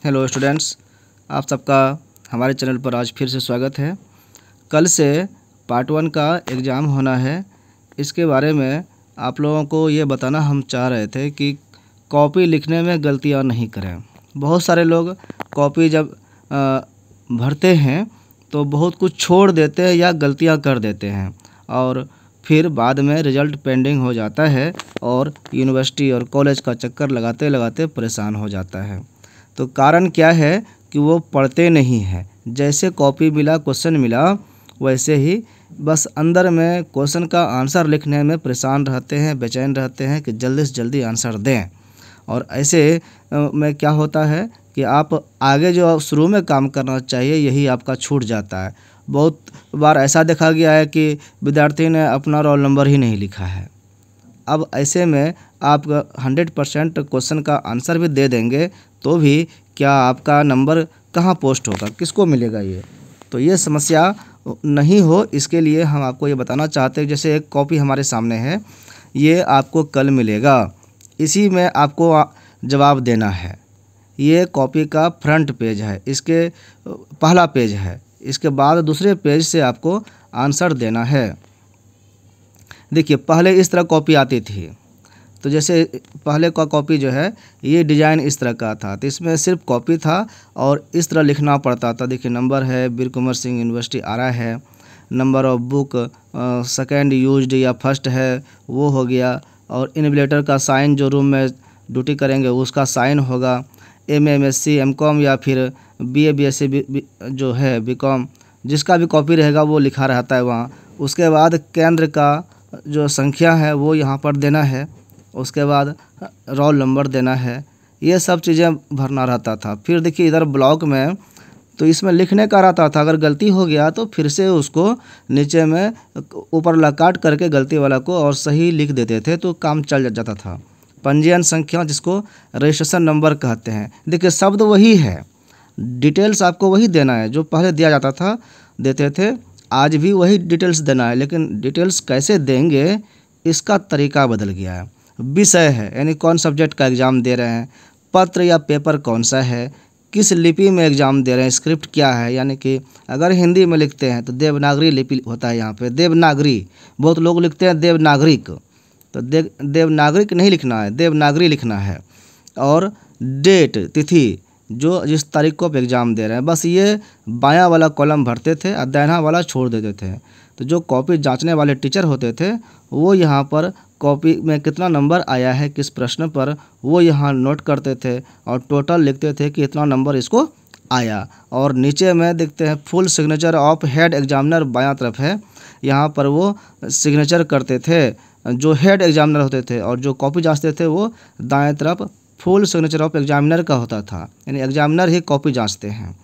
Hello students, आप सबका हमारे चैनल पर आज फिर से स्वागत है। कल से पार्ट 1 का एग्ज़ाम होना है। इसके बारे में आप लोगों को ये बताना हम चाह रहे थे कि कॉपी लिखने में गलतियां नहीं करें। बहुत सारे लोग कॉपी जब भरते हैं तो बहुत कुछ छोड़ देते हैं या गलतियां कर देते हैं और फिर बाद में रिज़ल्ट पेंडिंग हो जाता है और यूनिवर्सिटी और कॉलेज का चक्कर लगाते लगाते परेशान हो जाता है। तो कारण क्या है कि वो पढ़ते नहीं हैं। जैसे कॉपी मिला, क्वेश्चन मिला, वैसे ही बस अंदर में क्वेश्चन का आंसर लिखने में परेशान रहते हैं, बेचैन रहते हैं कि जल्दी से जल्दी आंसर दें। और ऐसे में क्या होता है कि आप आगे जो शुरू में काम करना चाहिए यही आपका छूट जाता है। बहुत बार ऐसा देखा गया है कि विद्यार्थी ने अपना रोल नंबर ही नहीं लिखा है। अब ऐसे में आप 100% क्वेश्चन का आंसर भी दे देंगे तो भी क्या आपका नंबर कहाँ पोस्ट होगा, किसको मिलेगा? तो ये समस्या नहीं हो, इसके लिए हम आपको ये बताना चाहते हैं। जैसे एक कॉपी हमारे सामने है, ये आपको कल मिलेगा, इसी में आपको जवाब देना है। ये कॉपी का फ्रंट पेज है, इसके पहला पेज है, इसके बाद दूसरे पेज से आपको आंसर देना है। देखिए, पहले इस तरह कॉपी आती थी, तो जैसे पहले का कॉपी जो है ये डिज़ाइन इस तरह का था, तो इसमें सिर्फ कॉपी था और इस तरह लिखना पड़ता था। देखिए, नंबर है वीर कुंवर सिंह यूनिवर्सिटी आरा है, number of book second used या फर्स्ट है वो हो गया, और इन्विजिलेटर का साइन जो रूम में ड्यूटी करेंगे उसका साइन होगा, MSc MCom या फिर BA BSc जो है BCom, जिसका भी कॉपी रहेगा वो लिखा रहता है वहाँ। उसके बाद केंद्र का जो संख्या है वो यहाँ पर देना है, उसके बाद रोल नंबर देना है, ये सब चीज़ें भरना रहता था। फिर देखिए इधर ब्लॉक में तो इसमें लिखने का रहता था, अगर गलती हो गया तो फिर से उसको नीचे में ऊपर काट करके गलती वाला को और सही लिख देते थे तो काम चल जाता था। पंजीयन संख्या जिसको रजिस्ट्रेशन नंबर कहते हैं, देखिए शब्द वही है, डिटेल्स आपको वही देना है जो पहले दिया जाता था, देते थे, आज भी वही डिटेल्स देना है, लेकिन डिटेल्स कैसे देंगे इसका तरीका बदल गया है। विषय है यानी कौन सब्जेक्ट का एग्ज़ाम दे रहे हैं, पत्र या पेपर कौन सा है, किस लिपि में एग्ज़ाम दे रहे हैं, स्क्रिप्ट क्या है, यानी कि अगर हिंदी में लिखते हैं तो देवनागरी लिपि होता है, यहाँ पे देवनागरी, बहुत लोग लिखते हैं देवनागरिक, तो देवनागरिक नहीं लिखना है, देवनागरी लिखना है। और डेट, तिथि, जो जिस तारीख को आप एग्ज़ाम दे रहे हैं, बस ये बायां वाला कॉलम भरते थे और दाहिना वाला छोड़ देते थे। तो जो कॉपी जांचने वाले टीचर होते थे वो यहाँ पर कॉपी में कितना नंबर आया है किस प्रश्न पर वो यहाँ नोट करते थे और टोटल लिखते थे कि इतना नंबर इसको आया। और नीचे में देखते हैं full signature of head examiner बायां तरफ है, यहाँ पर वो सिग्नेचर करते थे जो हेड एग्जामिनर होते थे, और जो कॉपी जांचते थे वो दाएँ तरफ फुल सिग्नेचर ऑफ एग्जामिनर का होता था, यानी एग्जामिनर ही कॉपी जांचते हैं,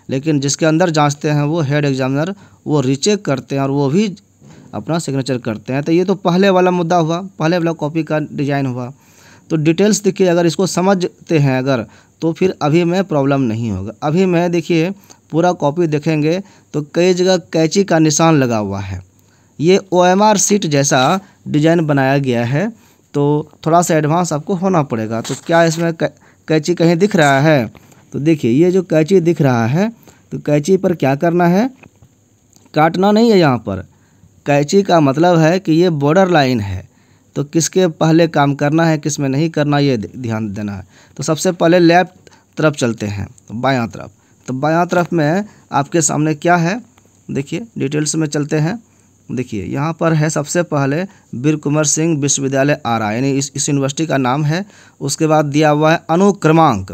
लेकिन जिसके अंदर जांचते हैं वो हेड एग्जामिनर, वो रीचेक करते हैं और वो भी अपना सिग्नेचर करते हैं। तो ये तो पहले वाला मुद्दा हुआ, पहले वाला कॉपी का डिज़ाइन हुआ। तो डिटेल्स देखिए, अगर इसको समझते हैं अगर तो फिर अभी में प्रॉब्लम नहीं होगा। अभी में देखिए पूरा कॉपी देखेंगे तो कई जगह कैंची का निशान लगा हुआ है, ये OMR शीट जैसा डिज़ाइन बनाया गया है, तो थोड़ा सा एडवांस आपको होना पड़ेगा। तो क्या इसमें कैंची कहीं दिख रहा है? तो देखिए ये जो कैंची दिख रहा है तो कैंची पर क्या करना है, काटना नहीं है। यहाँ पर कैंची का मतलब है कि ये बॉर्डर लाइन है, तो किसके पहले काम करना है किस में नहीं करना ये ध्यान देना है। तो सबसे पहले लेफ्ट तरफ चलते हैं, तो बायां तरफ। तो बायां तरफ में आपके सामने क्या है, देखिए डिटेल्स में चलते हैं। देखिए यहाँ पर है सबसे पहले वीर कुंवर सिंह विश्वविद्यालय आरा, यानी इस यूनिवर्सिटी का नाम है। उसके बाद दिया हुआ है अनुक्रमांक,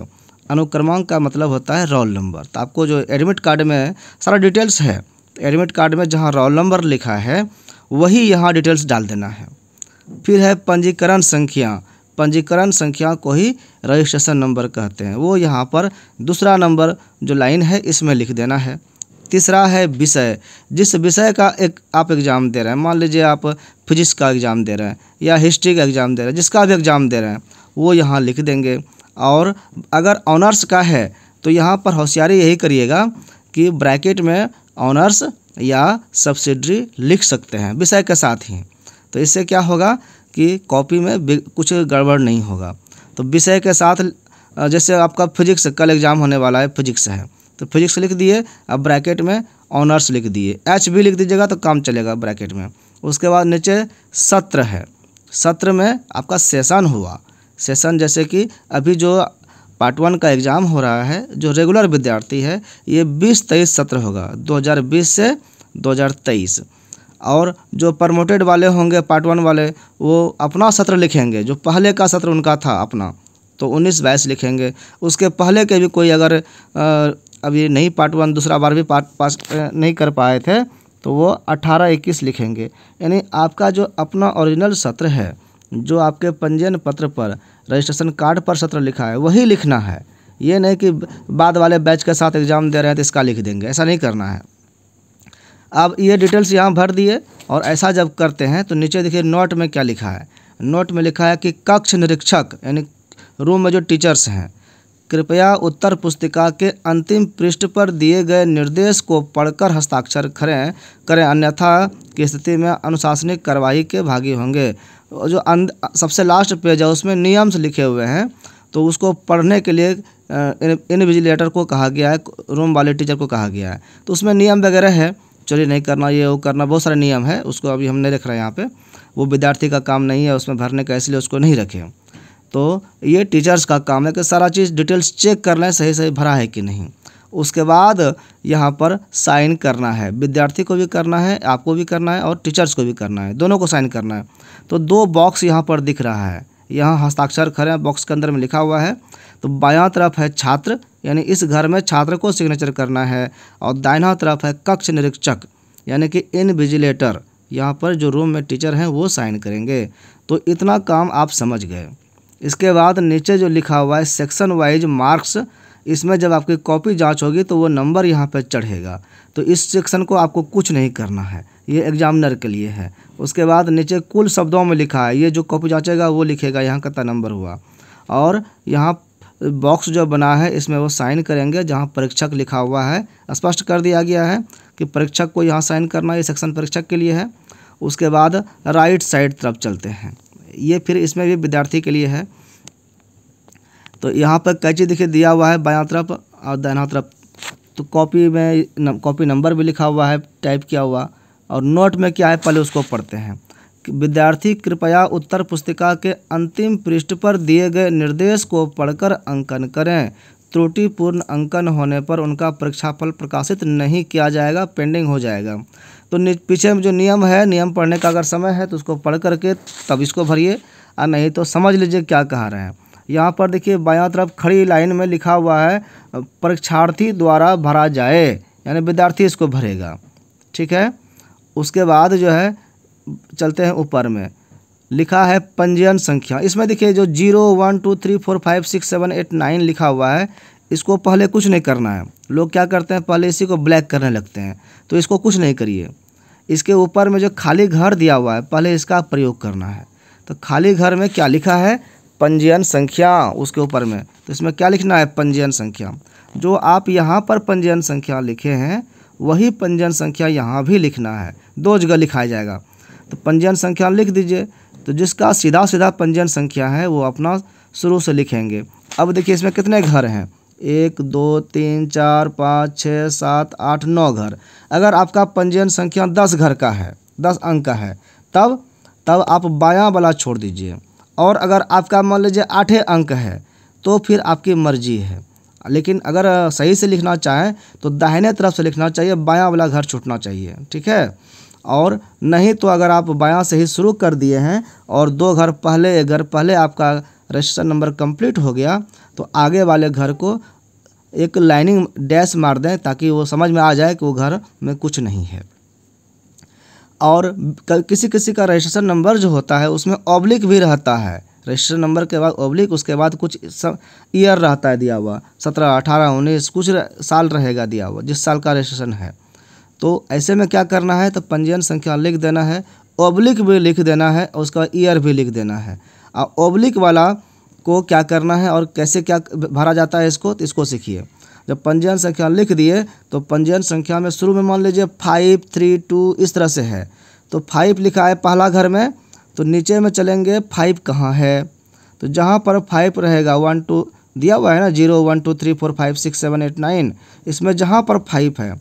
अनुक्रमांक का मतलब होता है रोल नंबर। तो आपको जो एडमिट कार्ड में सारा डिटेल्स है, तो एडमिट कार्ड में जहाँ रोल नंबर लिखा है वही यहाँ डिटेल्स डाल देना है। फिर है पंजीकरण संख्या, पंजीकरण संख्या को ही रजिस्ट्रेशन नंबर कहते हैं, वो यहाँ पर दूसरा नंबर जो लाइन है इसमें लिख देना है। तीसरा है विषय, जिस विषय का एक आप एग्ज़ाम दे रहे हैं, मान लीजिए आप फिजिक्स का एग्ज़ाम दे रहे हैं या हिस्ट्री का एग्ज़ाम दे रहे हैं, जिसका भी एग्ज़ाम दे रहे हैं वो यहाँ लिख देंगे। और अगर ऑनर्स का है तो यहाँ पर होशियारी यही करिएगा कि ब्रैकेट में ऑनर्स या सब्सिडरी लिख सकते हैं विषय के साथ ही, तो इससे क्या होगा कि कॉपी में कुछ गड़बड़ नहीं होगा। तो विषय के साथ जैसे आपका फिजिक्स कल एग्ज़ाम होने वाला है, फिजिक्स है तो फिजिक्स लिख दिए, अब ब्रैकेट में ऑनर्स लिख दिए, एच भी लिख दीजिएगा तो काम चलेगा ब्रैकेट में। उसके बाद नीचे सत्र है, सत्र में आपका सेशन हुआ, सेशन जैसे कि अभी जो पार्ट 1 का एग्ज़ाम हो रहा है, जो रेगुलर विद्यार्थी है ये 20-23 सत्र होगा, 2020 से 2023। और जो प्रमोटेड वाले होंगे पार्ट 1 वाले वो अपना सत्र लिखेंगे, जो पहले का सत्र उनका था अपना तो 19-22 लिखेंगे। उसके पहले के भी कोई अगर अभी नहीं पार्ट 1 दूसरा बार भी पास नहीं कर पाए थे तो वो 18-21 लिखेंगे। यानी आपका जो अपना ओरिजिनल सत्र है, जो आपके पंजीयन पत्र पर रजिस्ट्रेशन कार्ड पर सत्र लिखा है वही लिखना है। ये नहीं कि बाद वाले बैच के साथ एग्ज़ाम दे रहे हैं तो इसका लिख देंगे, ऐसा नहीं करना है। अब ये डिटेल्स यहाँ भर दिए और ऐसा जब करते हैं तो नीचे देखिए नोट में क्या लिखा है। नोट में लिखा है कि कक्ष निरीक्षक यानी रूम में जो टीचर्स हैं कृपया उत्तर पुस्तिका के अंतिम पृष्ठ पर दिए गए निर्देश को पढ़कर हस्ताक्षर करें अन्यथा की स्थिति में अनुशासनिक कार्रवाई के भागी होंगे। जो सबसे लास्ट पेज है उसमें नियम्स लिखे हुए हैं तो उसको पढ़ने के लिए इनविजिलेटर को कहा गया है, रूम वाले टीचर को कहा गया है। तो उसमें नियम वगैरह है, चोरी नहीं करना, ये वो करना, बहुत सारे नियम है, उसको अभी हम नहीं रख रहे हैं यहाँ पे, वो विद्यार्थी का काम नहीं है उसमें भरने का, इसलिए उसको नहीं रखें। तो ये टीचर्स का काम है कि सारा चीज़ डिटेल्स चेक कर लें सही सही भरा है कि नहीं। उसके बाद यहाँ पर साइन करना है, विद्यार्थी को भी करना है, आपको भी करना है और टीचर्स को भी करना है, दोनों को साइन करना है। तो 2 बॉक्स यहाँ पर दिख रहा है, यहाँ हस्ताक्षर करें, बॉक्स के अंदर में लिखा हुआ है। तो बायां तरफ है छात्र यानी इस घर में छात्र को सिग्नेचर करना है और दाहिना तरफ है कक्ष निरीक्षक यानी कि इनविजिलेटर, यहाँ पर जो रूम में टीचर हैं वो साइन करेंगे। तो इतना काम आप समझ गए। इसके बाद नीचे जो लिखा हुआ है सेक्शन वाइज मार्क्स, इसमें जब आपकी कॉपी जांच होगी तो वो नंबर यहाँ पर चढ़ेगा। तो इस सेक्शन को आपको कुछ नहीं करना है, ये एग्जामिनर के लिए है। उसके बाद नीचे कुल शब्दों में लिखा है, ये जो कॉपी जांचेगा वो लिखेगा यहाँ कितना नंबर हुआ। और यहाँ बॉक्स जो बना है इसमें वो साइन करेंगे, जहाँ परीक्षक लिखा हुआ है स्पष्ट कर दिया गया है कि परीक्षक को यहाँ साइन करना, ये सेक्शन परीक्षक के लिए है। उसके बाद राइट साइड तरफ चलते हैं, ये फिर इसमें भी विद्यार्थी के लिए है। तो यहाँ पर कैंची देखिए दिया हुआ है बायां तरफ और दाहिना तरफ। तो कॉपी में कॉपी नंबर भी लिखा हुआ है टाइप किया हुआ, और नोट में क्या है पहले उसको पढ़ते हैं। विद्यार्थी कृपया उत्तर पुस्तिका के अंतिम पृष्ठ पर दिए गए निर्देश को पढ़कर अंकन करें। त्रुटिपूर्ण अंकन होने पर उनका परीक्षाफल प्रकाशित नहीं किया जाएगा, पेंडिंग हो जाएगा। तो पीछे में जो नियम है, नियम पढ़ने का अगर समय है तो उसको पढ़ करके तब इसको भरिए, और नहीं तो समझ लीजिए क्या कह रहे हैं। यहाँ पर देखिए बायां तरफ खड़ी लाइन में लिखा हुआ है परीक्षार्थी द्वारा भरा जाए, यानी विद्यार्थी इसको भरेगा, ठीक है। उसके बाद जो है चलते हैं ऊपर में लिखा है पंजीयन संख्या। इसमें देखिए जो 0 1 2 3 4 5 6 7 8 9 लिखा हुआ है, इसको पहले कुछ नहीं करना है। लोग क्या करते हैं पहले इसी को ब्लैक करने लगते हैं, तो इसको कुछ नहीं करिए। इसके ऊपर में जो खाली घर दिया हुआ है पहले इसका प्रयोग करना है। तो खाली घर में क्या लिखा है पंजीयन संख्या, उसके ऊपर में तो इसमें क्या लिखना है पंजीयन संख्या। जो आप यहाँ पर पंजीयन संख्या लिखे हैं वही पंजीयन संख्या यहाँ भी लिखना है, 2 जगह लिखाया जाएगा। तो पंजीयन संख्या लिख दीजिए। तो जिसका सीधा सीधा पंजीयन संख्या है वो अपना शुरू से लिखेंगे। अब देखिए इसमें कितने घर हैं, 1 2 3 4 5 6 7 8 9 घर। अगर आपका पंजीयन संख्या 10 घर का है, 10 अंक का है, तब आप बायां वाला छोड़ दीजिए। और अगर आपका मान लीजिए 8 अंक है तो फिर आपकी मर्जी है, लेकिन अगर सही से लिखना चाहें तो दाहिने तरफ से लिखना चाहिए, बायां वाला घर छूटना चाहिए, ठीक है। और नहीं तो अगर आप बायां से ही शुरू कर दिए हैं और 2 घर पहले आपका रजिस्ट्रेशन नंबर कंप्लीट हो गया तो आगे वाले घर को एक लाइनिंग डैश मार दें ताकि वो समझ में आ जाए कि वो घर में कुछ नहीं है। और किसी किसी का रजिस्ट्रेशन नंबर जो होता है उसमें ऑब्लिक भी रहता है, रजिस्ट्रेशन नंबर के बाद ऑब्लिक, उसके बाद कुछ ईयर रहता है दिया हुआ, 17 18 19 कुछ साल रहेगा दिया हुआ, जिस साल का रजिस्ट्रेशन है। तो ऐसे में क्या करना है तो पंजीयन संख्या लिख देना है, ऑब्लिक भी लिख देना है और उसका ईयर भी लिख देना है। और ऑब्लिक वाला को क्या करना है और कैसे क्या भरा जाता है इसको, तो इसको सीखिए। जब पंजीयन संख्या लिख दिए तो पंजीयन संख्या में शुरू में मान लीजिए 5 3 2 इस तरह से है, तो 5 लिखा है पहला घर में, तो नीचे में चलेंगे 5 कहाँ है, तो जहाँ पर 5 रहेगा 1 2 दिया हुआ है ना 0 1 2 3 4 5 6 7 8 9, इसमें जहाँ पर 5 है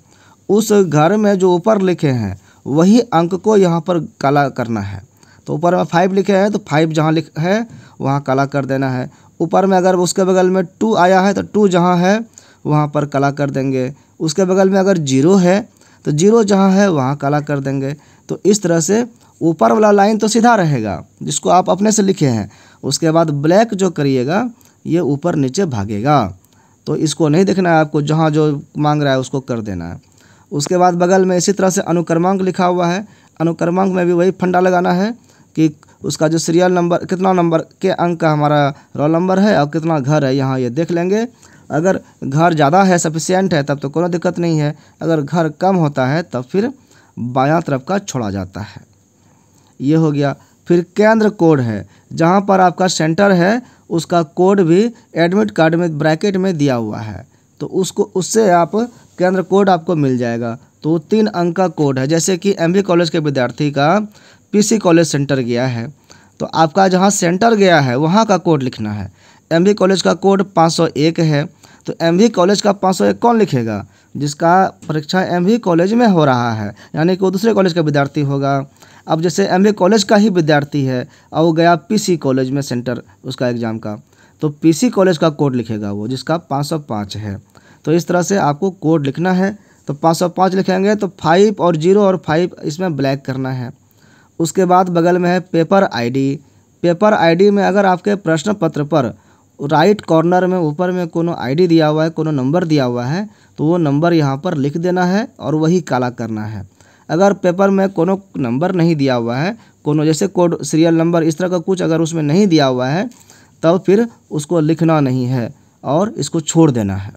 उस घर में जो ऊपर लिखे हैं वही अंक को यहाँ पर काला करना है। तो ऊपर में 5 लिखे हैं तो 5 जहाँ लिख है वहाँ काला कर देना है। ऊपर में अगर उसके बगल में 2 आया है तो 2 जहाँ है वहाँ पर काला कर देंगे। उसके बगल में अगर 0 है तो 0 जहाँ है वहाँ काला कर देंगे। तो इस तरह से ऊपर वाला लाइन तो सीधा रहेगा जिसको आप अपने से लिखे हैं, उसके बाद ब्लैक जो करिएगा ये ऊपर नीचे भागेगा। तो इसको नहीं देखना है आपको, जहाँ जो मांग रहा है उसको कर देना है। उसके बाद बगल में इसी तरह से अनुक्रमांक लिखा हुआ है। अनुक्रमांक में भी वही फंडा लगाना है कि उसका जो सीरियल नंबर, कितना नंबर के अंक का हमारा रोल नंबर है और कितना घर है, यहाँ ये देख लेंगे। अगर घर ज़्यादा है, सफिशिएंट है, तब तो कोई दिक्कत नहीं है। अगर घर कम होता है तब फिर बायां तरफ का छोड़ा जाता है। ये हो गया। फिर केंद्र कोड है, जहाँ पर आपका सेंटर है उसका कोड भी एडमिट कार्ड में ब्रैकेट में दिया हुआ है, तो उससे आप केंद्र कोड आपको मिल जाएगा। तो 3 अंक का कोड है। जैसे कि एमबी कॉलेज के विद्यार्थी का पीसी कॉलेज सेंटर गया है तो आपका जहाँ सेंटर गया है वहाँ का कोड लिखना है। एमबी कॉलेज का कोड 501 है, तो एमबी कॉलेज का 501 कौन लिखेगा? जिसका परीक्षा एमबी कॉलेज में हो रहा है, यानी कि वो दूसरे कॉलेज का विद्यार्थी होगा। अब जैसे एमबी कॉलेज का ही विद्यार्थी है और वो गया पीसी कॉलेज में सेंटर उसका एग्ज़ाम का, तो पीसी कॉलेज का कोड लिखेगा वो, जिसका 505 है। तो इस तरह से आपको कोड लिखना है। तो 505 लिखेंगे तो 5 और 0 और 5 इसमें ब्लैक करना है। उसके बाद बगल में है पेपर आईडी। पेपर आईडी में अगर आपके प्रश्न पत्र पर राइट कॉर्नर में ऊपर में कोनो आईडी दिया हुआ है, कोनो नंबर दिया हुआ है, तो वो नंबर यहाँ पर लिख देना है और वही काला करना है। अगर पेपर में कोनो नंबर नहीं दिया हुआ है, कोनो जैसे कोड सीरियल नंबर इस तरह का कुछ अगर उसमें नहीं दिया हुआ है, तब फिर उसको लिखना नहीं है और इसको छोड़ देना है।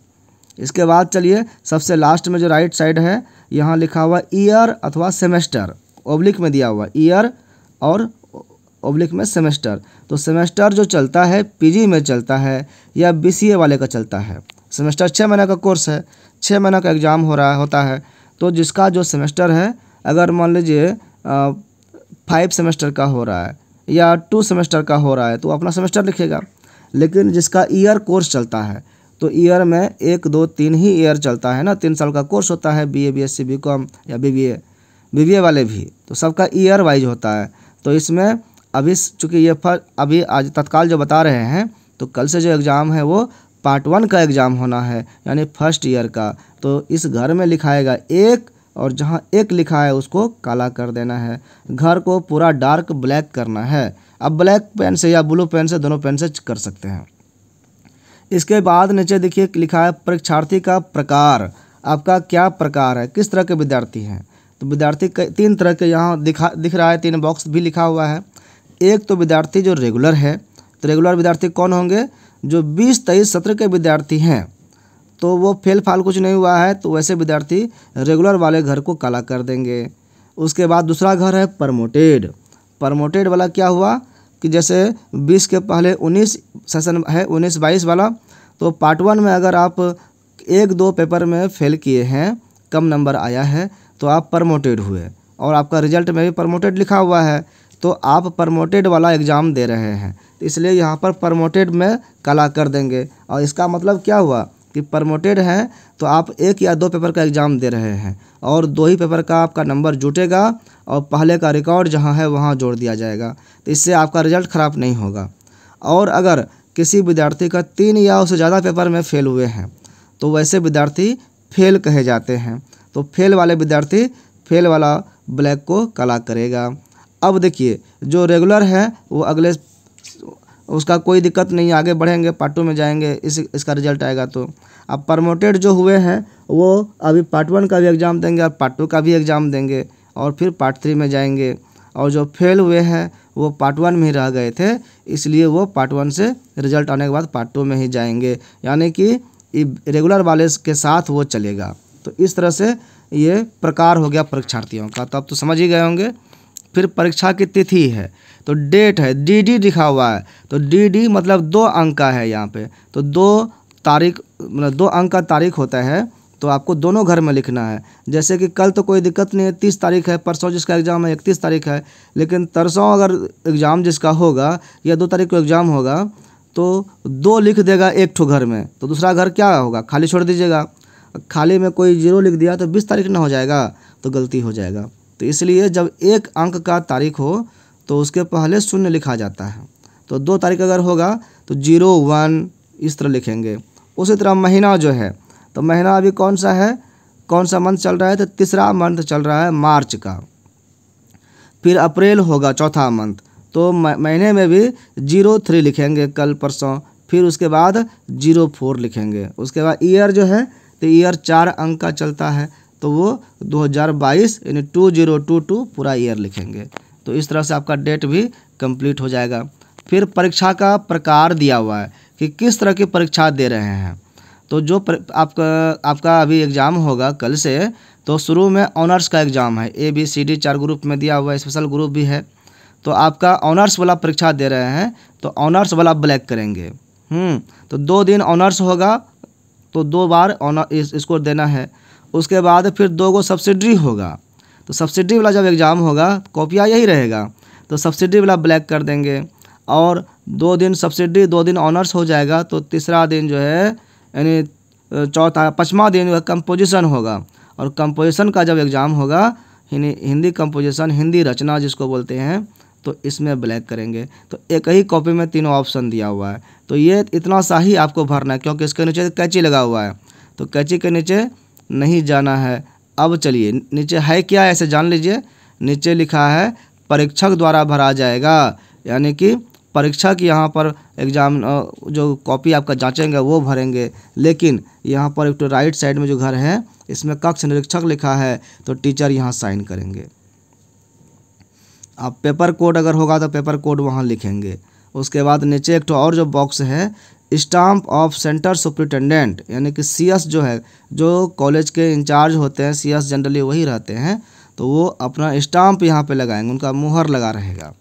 इसके बाद चलिए सबसे लास्ट में जो राइट साइड है, यहाँ लिखा हुआ ईयर अथवा सेमेस्टर, ऑब्लिक में दिया हुआ ईयर और ऑब्लिक में सेमेस्टर। तो सेमेस्टर जो चलता है पीजी में चलता है या बीसीए वाले का चलता है। सेमेस्टर 6 महीने का कोर्स है, 6 महीने का एग्ज़ाम होता है। तो जिसका जो सेमेस्टर है, अगर मान लीजिए 5 सेमेस्टर का हो रहा है या 2 सेमेस्टर का हो रहा है तो अपना सेमेस्टर लिखेगा। लेकिन जिसका ईयर कोर्स चलता है, तो ईयर में 1 2 3 ही ईयर चलता है ना, 3 साल का कोर्स होता है, बीए बीएससी बीकॉम या बीबीए वाले भी, तो सबका ईयर वाइज होता है। तो इसमें अभी चूँकि ये अभी आज तत्काल जो बता रहे हैं, तो कल से जो एग्ज़ाम है वो पार्ट 1 का एग्ज़ाम होना है, यानी फर्स्ट ईयर का। तो इस घर में लिखाएगा 1 और जहाँ 1 लिखा है उसको काला कर देना है। घर को पूरा डार्क ब्लैक करना है। अब ब्लैक पेन से या ब्लू पेन से, दोनों पेन से कर सकते हैं। इसके बाद नीचे देखिए लिखा है परीक्षार्थी का प्रकार। आपका क्या प्रकार है, किस तरह के विद्यार्थी हैं? तो विद्यार्थी 3 तरह के यहाँ दिख रहा है, 3 बॉक्स भी लिखा हुआ है। एक तो विद्यार्थी जो रेगुलर है, तो रेगुलर विद्यार्थी कौन होंगे? जो 20-23 सत्र के विद्यार्थी हैं, तो वो फेल फाल कुछ नहीं हुआ है, तो वैसे विद्यार्थी रेगुलर वाले घर को काला कर देंगे। उसके बाद दूसरा घर है प्रमोटेड। प्रमोटेड वाला क्या हुआ कि जैसे 20 के पहले 19 सेशन है, 19-22 वाला, तो पार्ट 1 में अगर आप 1-2 पेपर में फेल किए हैं, कम नंबर आया है, तो आप प्रमोटेड हुए और आपका रिजल्ट में भी प्रमोटेड लिखा हुआ है, तो आप प्रमोटेड वाला एग्ज़ाम दे रहे हैं, तो इसलिए यहाँ पर प्रमोटेड में काला कर देंगे। और इसका मतलब क्या हुआ कि प्रमोटेड हैं तो आप 1 या 2 पेपर का एग्ज़ाम दे रहे हैं और 2 ही पेपर का आपका नंबर जुटेगा और पहले का रिकॉर्ड जहाँ है वहाँ जोड़ दिया जाएगा, तो इससे आपका रिजल्ट ख़राब नहीं होगा। और अगर किसी विद्यार्थी का 3 या उससे ज़्यादा पेपर में फेल हुए हैं, तो वैसे विद्यार्थी फेल कहे जाते हैं। तो फेल वाले विद्यार्थी फेल वाला ब्लैक को काला करेगा। अब देखिए जो रेगुलर है वो अगले उसका कोई दिक्कत नहीं, आगे बढ़ेंगे, पार्ट 2 में जाएंगे, इसका रिजल्ट आएगा। तो अब प्रमोटेड जो हुए हैं वो अभी पार्ट 1 का भी एग्ज़ाम देंगे और पार्ट 2 का भी एग्ज़ाम देंगे और फिर पार्ट 3 में जाएंगे। और जो फेल हुए हैं वो पार्ट 1 में ही रह गए थे, इसलिए वो पार्ट 1 से रिजल्ट आने के बाद पार्ट 2 में ही जाएंगे, यानी कि रेगुलर वाले के साथ वो चलेगा। तो इस तरह से ये प्रकार हो गया परीक्षार्थियों का। तो अब तो समझ ही गए होंगे। फिर परीक्षा की तिथि है, तो डेट है, डीडी लिखा हुआ है, तो डीडी मतलब 2 अंक का है यहाँ पे, तो 2 तारीख मतलब 2 अंक का तारीख होता है, तो आपको दोनों घर में लिखना है। जैसे कि कल तो कोई दिक्कत नहीं है, 30 तारीख है, परसों जिसका एग्ज़ाम है 31 तारीख है, लेकिन तरसों अगर एग्ज़ाम जिसका होगा या 2 तारीख को एग्ज़ाम होगा, तो 2 लिख देगा एक ठो घर में, तो दूसरा घर क्या होगा, खाली छोड़ दीजिएगा। खाली में कोई 0 लिख दिया तो 20 तारीख ना हो जाएगा, तो गलती हो जाएगा। तो इसलिए जब एक अंक का तारीख हो तो उसके पहले 0 लिखा जाता है। तो 2 तारीख अगर होगा तो 0, 1 इस तरह लिखेंगे। उसी तरह महीना जो है, तो महीना अभी कौन सा है, कौन सा मंथ चल रहा है, तो तीसरा मंथ चल रहा है मार्च का। फिर अप्रैल होगा चौथा मंथ, तो महीने में भी 03 लिखेंगे कल परसों। फिर उसके बाद 04 लिखेंगे। उसके बाद ईयर जो है, तो ईयर 4 अंक का चलता है, तो वो 2022 यानी 2022 पूरा ईयर लिखेंगे। तो इस तरह से आपका डेट भी कंप्लीट हो जाएगा। फिर परीक्षा का प्रकार दिया हुआ है कि किस तरह की परीक्षा दे रहे हैं। तो जो आपका अभी एग्ज़ाम होगा कल से, तो शुरू में ऑनर्स का एग्ज़ाम है, ABCD 4 ग्रुप में दिया हुआ है, स्पेशल ग्रुप भी है। तो आपका ऑनर्स वाला परीक्षा दे रहे हैं, तो ऑनर्स वाला ब्लैक करेंगे। तो 2 दिन ऑनर्स होगा, तो 2 बार इसको देना है। उसके बाद फिर 2 गो सब्सिडरी होगा, तो सब्सिडरी वाला जब एग्ज़ाम होगा कॉपियाँ यही रहेगा, तो सब्सिडरी वाला ब्लैक कर देंगे। और 2 दिन सब्सिडरी 2 दिन ऑनर्स हो जाएगा, तो तीसरा दिन जो है यानी 5वां दिन जो है कंपोजिशन होगा। और कंपोजिशन का जब एग्ज़ाम होगा, हिंदी कंपोजिशन, हिंदी रचना जिसको बोलते हैं, तो इसमें ब्लैक करेंगे। तो एक ही कॉपी में 3 ऑप्शन दिया हुआ है, तो ये इतना सा ही आपको भरना है, क्योंकि इसके नीचे कैंची लगा हुआ है, तो कैंची के नीचे नहीं जाना है। अब चलिए नीचे है क्या, ऐसे जान लीजिए। नीचे लिखा है परीक्षक द्वारा भरा जाएगा, यानी कि परीक्षक यहाँ पर एग्ज़ाम जो कॉपी आपका जांचेंगे वो भरेंगे। लेकिन यहाँ पर एक तो राइट साइड में जो घर है, इसमें कक्ष निरीक्षक लिखा है, तो टीचर यहाँ साइन करेंगे। अब पेपर कोड अगर होगा तो पेपर कोड वहाँ लिखेंगे। उसके बाद नीचे एक तो और जो बॉक्स है, स्टाम्प ऑफ सेंटर सुपरिटेंडेंट, यानी कि CS जो है, जो कॉलेज के इंचार्ज होते हैं, CS जनरली वही रहते हैं, तो वो अपना स्टाम्प यहाँ पे लगाएंगे, उनका मुहर लगा रहेगा।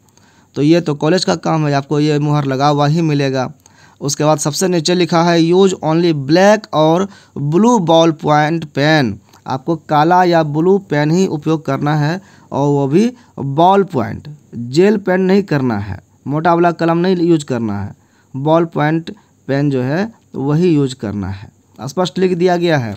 तो ये तो कॉलेज का काम है, आपको ये मुहर लगा हुआ ही मिलेगा। उसके बाद सबसे नीचे लिखा है यूज ओनली ब्लैक और ब्लू बॉल पॉइंट पेन, आपको काला या ब्लू पेन ही उपयोग करना है, और वो भी बॉल पॉइंट, जेल पेन नहीं करना है, मोटा वाला कलम नहीं यूज करना है, बॉल पॉइंट पेन जो है वही यूज करना है। स्पष्ट लिख दिया गया है।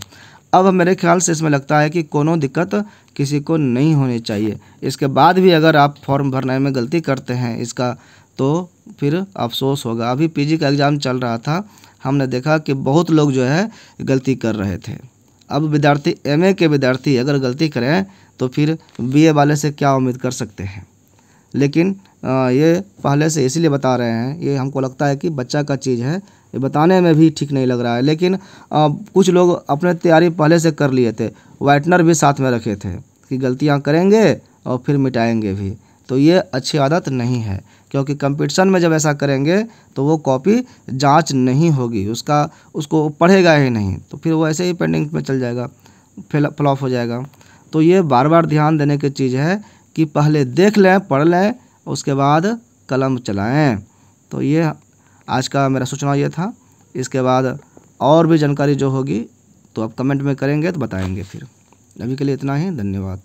अब मेरे ख्याल से इसमें लगता है कि कोनो दिक्कत किसी को नहीं होनी चाहिए। इसके बाद भी अगर आप फॉर्म भरने में गलती करते हैं इसका, तो फिर अफसोस होगा। अभी PG का एग्ज़ाम चल रहा था, हमने देखा कि बहुत लोग जो है गलती कर रहे थे। अब विद्यार्थी MA के विद्यार्थी अगर गलती करें तो फिर BA वाले से क्या उम्मीद कर सकते हैं। लेकिन ये पहले से इसीलिए बता रहे हैं, ये हमको लगता है कि बच्चा का चीज़ है, ये बताने में भी ठीक नहीं लग रहा है। लेकिन कुछ लोग अपने तैयारी पहले से कर लिए थे, वाइटनर भी साथ में रखे थे कि गलतियां करेंगे और फिर मिटाएंगे भी। तो ये अच्छी आदत नहीं है, क्योंकि कंपटीशन में जब ऐसा करेंगे तो वो कॉपी जांच नहीं होगी, उसको पढ़ेगा ही नहीं, तो फिर वो ऐसे ही पेंडिंग में चल जाएगा, फ्लॉप हो जाएगा। तो ये बार बार ध्यान देने की चीज़ है कि पहले देख लें, पढ़ लें, उसके बाद कलम चलाएं। तो ये आज का मेरा सूचना ये था। इसके बाद और भी जानकारी जो होगी तो आप कमेंट में करेंगे तो बताएंगे। फिर अभी के लिए इतना ही, धन्यवाद।